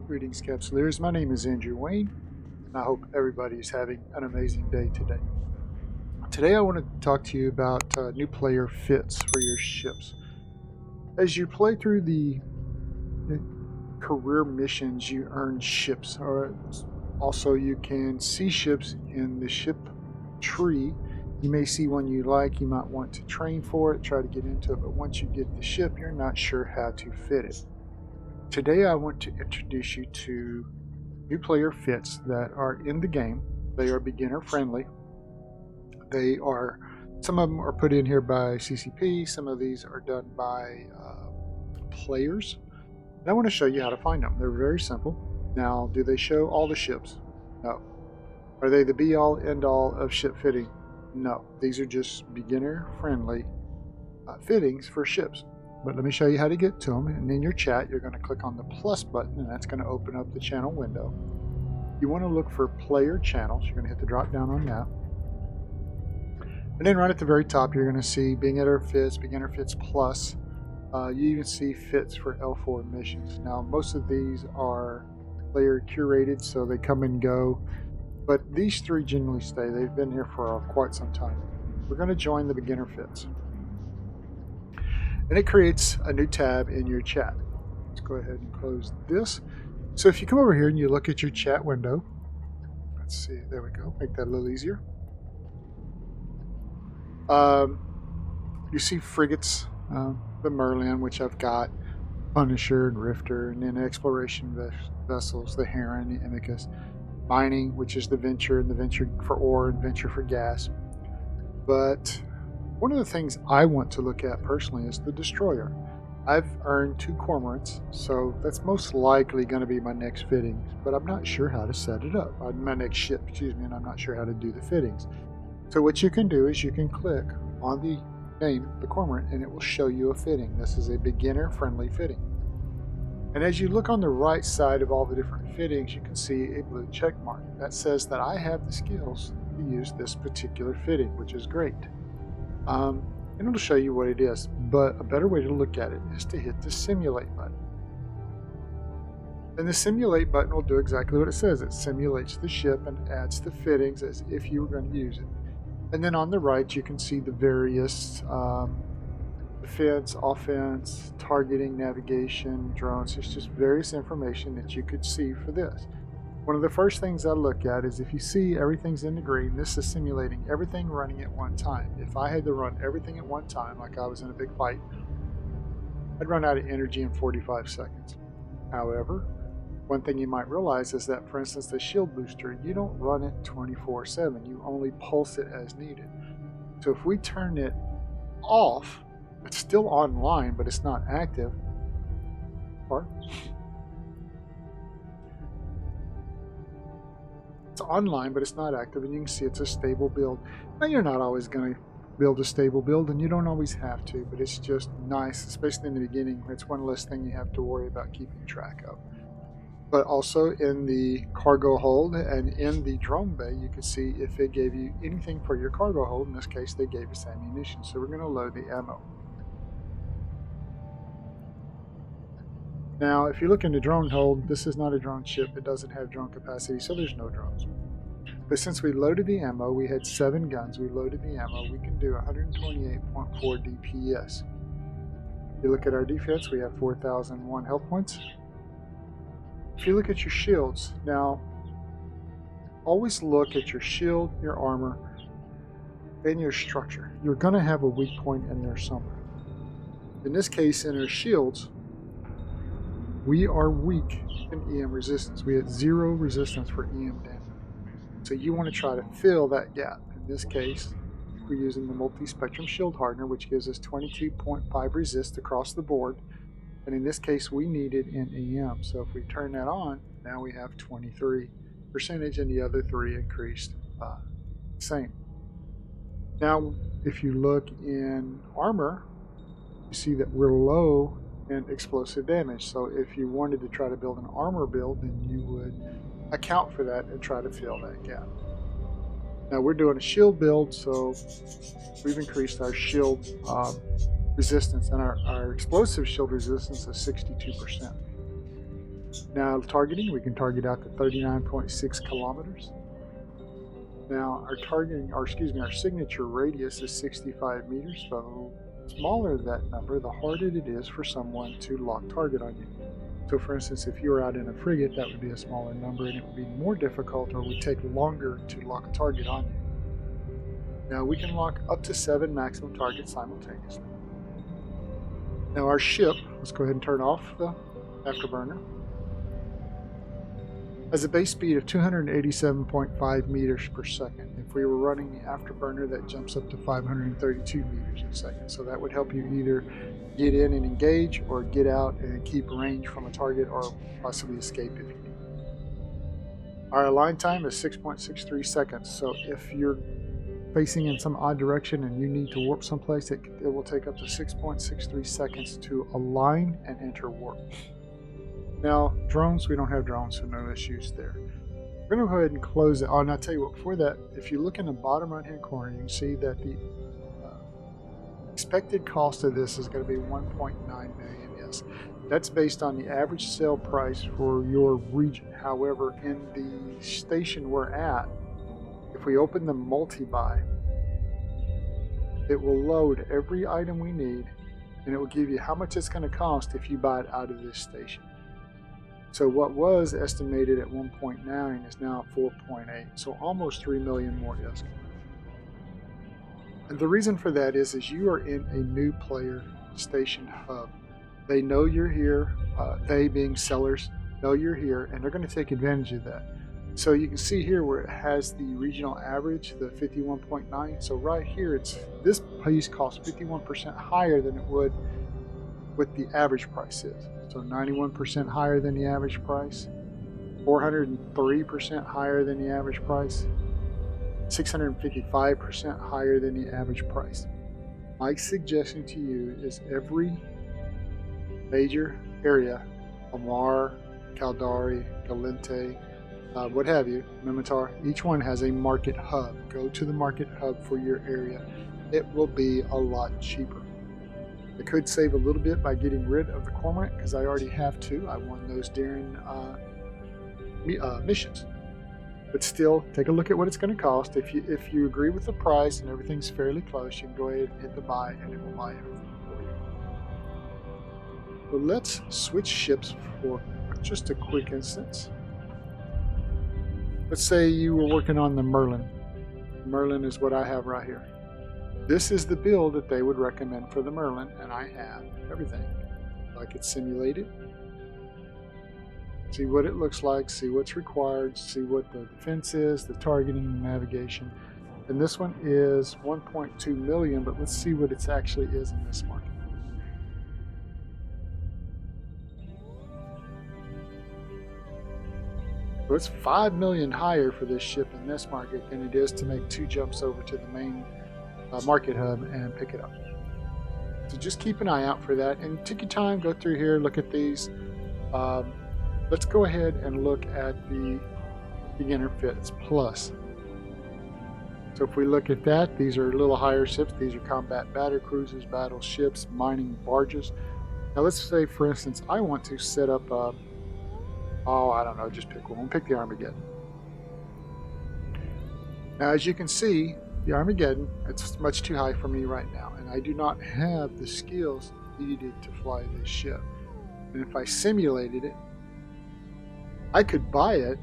Greetings, Capsuleers. My name is Andrew Wayne, and I hope everybody is having an amazing day today. Today I want to talk to you about new player fits for your ships. As you play through the career missions, you earn ships. Also, you can see ships in the ship tree. You may see one you like, you might want to train for it, try to get into it, but once you get the ship, you're not sure how to fit it. Today I want to introduce you to new player fits that are in the game. They are beginner friendly. Some of them are put in here by CCP, some of these are done by players. And I want to show you how to find them. They're very simple. Now, do they show all the ships? No. Are they the be-all, end-all of ship fitting? No. These are just beginner friendly fittings for ships. But let me show you how to get to them. And in your chat, you're going to click on the plus button, and that's going to open up the channel window. You want to look for player channels. You're going to hit the drop down on that. And then right at the very top, you're going to see beginner fits plus. You even see fits for L4 missions. Now, most of these are player curated, so they come and go. But these three generally stay. They've been here for quite some time. We're going to join the beginner fits. And it creates a new tab in your chat. Let's go ahead and close this. So if you come over here and you look at your chat window, let's see, there we go, make that a little easier. You see frigates, the Merlin, which I've got, Punisher and Rifter, and then exploration vessels, the Heron, the Amicus, mining, which is the Venture, and the Venture for ore and Venture for gas. But one of the things I want to look at personally is the Destroyer. I've earned 2 cormorants, so that's most likely going to be my next fittings, but I'm not sure how to set it up. My next ship, excuse me, and I'm not sure how to do the fittings. So what you can do is you can click on the name, the cormorant, and it will show you a fitting. This is a beginner-friendly fitting. And as you look on the right side of all the different fittings, you can see a blue check mark. That says that I have the skills to use this particular fitting, which is great. And it'll show you what it is, but a better way to look at it is to hit the simulate button. And the simulate button will do exactly what it says. It simulates the ship and adds the fittings as if you were going to use it. And then on the right you can see the various defense, offense, targeting, navigation, drones. It's just various information that you could see for this. One of the first things I look at is if you see everything's in the green, this is simulating everything running at one time. If I had to run everything at one time, like I was in a big fight, I'd run out of energy in 45 seconds. However, one thing you might realize is that, for instance, the shield booster, you don't run it 24/7. You only pulse it as needed. So if we turn it off, it's still online, but it's not active. Or it's online, but it's not active, and you can see it's a stable build. Now, you're not always going to build a stable build, and you don't always have to, but it's just nice, especially in the beginning. It's one less thing you have to worry about keeping track of. But also in the cargo hold and in the drone bay, you can see if it gave you anything for your cargo hold. In this case, they gave us ammunition, so we're going to load the ammo. Now, if you look in the drone hold, this is not a drone ship. It doesn't have drone capacity, so there's no drones. But since we loaded the ammo, we had 7 guns. We loaded the ammo. We can do 128.4 DPS. If you look at our defense, we have 4,001 health points. If you look at your shields, now, always look at your shield, your armor, and your structure. You're going to have a weak point in there somewhere. In this case, in our shields, we are weak in EM resistance. We had 0 resistance for EM damage. So you want to try to fill that gap. In this case, we're using the multi-spectrum shield hardener, which gives us 22.5 resist across the board. And in this case, we need it in EM. So if we turn that on, now we have 23%, and the other 3 increased same. Now, if you look in armor, you see that we're low in explosive damage. So if you wanted to try to build an armor build, then you would account for that and try to fill that gap. Now we're doing a shield build, so we've increased our shield resistance, and our explosive shield resistance is 62%. Now targeting, we can target out to 39.6 kilometers. Now our signature radius is 65 meters, so the smaller that number, the harder it is for someone to lock target on you. So for instance, if you were out in a frigate, that would be a smaller number and it would be more difficult or would take longer to lock a target on you. Now we can lock up to 7 maximum targets simultaneously. Now our ship, let's go ahead and turn off the afterburner, has a base speed of 287.5 meters per second. If we were running the afterburner, that jumps up to 532 meters a second. So that would help you either get in and engage or get out and keep range from a target or possibly escape if you need. Our align time is 6.63 seconds. So if you're facing in some odd direction and you need to warp someplace, it will take up to 6.63 seconds to align and enter warp. Now, drones, we don't have drones, so no issues there. We're going to go ahead and close it. Oh, and I'll tell you what, before that, if you look in the bottom right-hand corner, you can see that the expected cost of this is going to be 1.9 million. Yes, that's based on the average sale price for your region. However, in the station we're at, if we open the multi-buy, it will load every item we need, and it will give you how much it's going to cost if you buy it out of this station. So what was estimated at 1.9 is now at 4.8, so almost 3 million more ISK. And the reason for that is you are in a new player station hub. They know you're here, they being sellers know you're here, and they're going to take advantage of that. So you can see here where it has the regional average, the 51.9. So right here, this piece costs 51% higher than it would what the average price is. So 91% higher than the average price, 403% higher than the average price, 655% higher than the average price. My suggestion to you is every major area, Amar, Caldari, Galente, what have you, Mimitar, each one has a market hub. Go to the market hub for your area. It will be a lot cheaper. I could save a little bit by getting rid of the Cormorant because I already have 2. I won those during missions. But still, take a look at what it's going to cost. If you agree with the price and everything's fairly close, you can go ahead and hit the buy and it will buy everything for you. So let's switch ships for just a quick instance. Let's say you were working on the Merlin. Merlin is what I have right here. This is the build that they would recommend for the Merlin, and I have everything. I could simulate it, see what it looks like, see what's required, see what the defense is, the targeting, and navigation. And this one is 1.2 million, but let's see what it actually is in this market. So it's 5 million higher for this ship in this market than it is to make 2 jumps over to the main market hub and pick it up. So just keep an eye out for that and take your time, go through here, look at these. Let's go ahead and look at the beginner fits plus. So if we look at that, these are a little higher ships. These are combat battle cruisers, battleships, mining barges. Now let's say, for instance, I want to set up I don't know, just pick one. Pick the Armageddon. Now as you can see, the Armageddon, it's much too high for me right now, and I do not have the skills needed to fly this ship. And if I simulated it, I could buy it.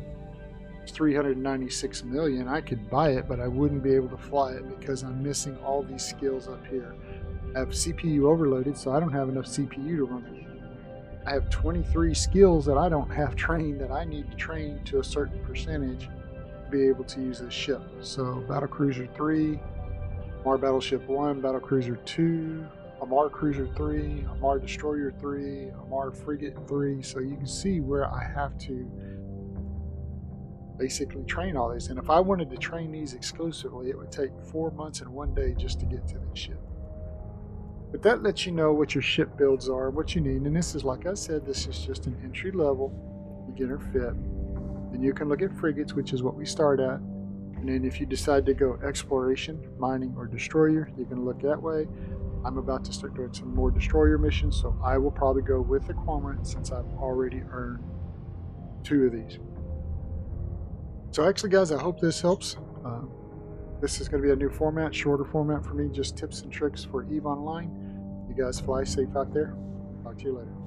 It's 396 million. I could buy it, but I wouldn't be able to fly it because I'm missing all these skills up here. I have CPU overloaded, so I don't have enough CPU to run it. I have 23 skills that I don't have trained that I need to train to a certain percentage be able to use this ship. So Battlecruiser 3, Amar Battleship 1, Battlecruiser 2, Amar Cruiser 3, Amar Destroyer 3, Amar Frigate 3. So you can see where I have to basically train all these. And if I wanted to train these exclusively, it would take 4 months and 1 day just to get to this ship. But that lets you know what your ship builds are, what you need. And this is, like I said, this is just an entry level beginner fit. Then you can look at frigates, which is what we start at. And then if you decide to go exploration, mining, or destroyer, you can look that way. I'm about to start doing some more destroyer missions, so I will probably go with the Cormorant since I've already earned 2 of these. So actually, guys, I hope this helps. This is going to be a new format, shorter format for me, just tips and tricks for EVE Online. You guys fly safe out there. Talk to you later.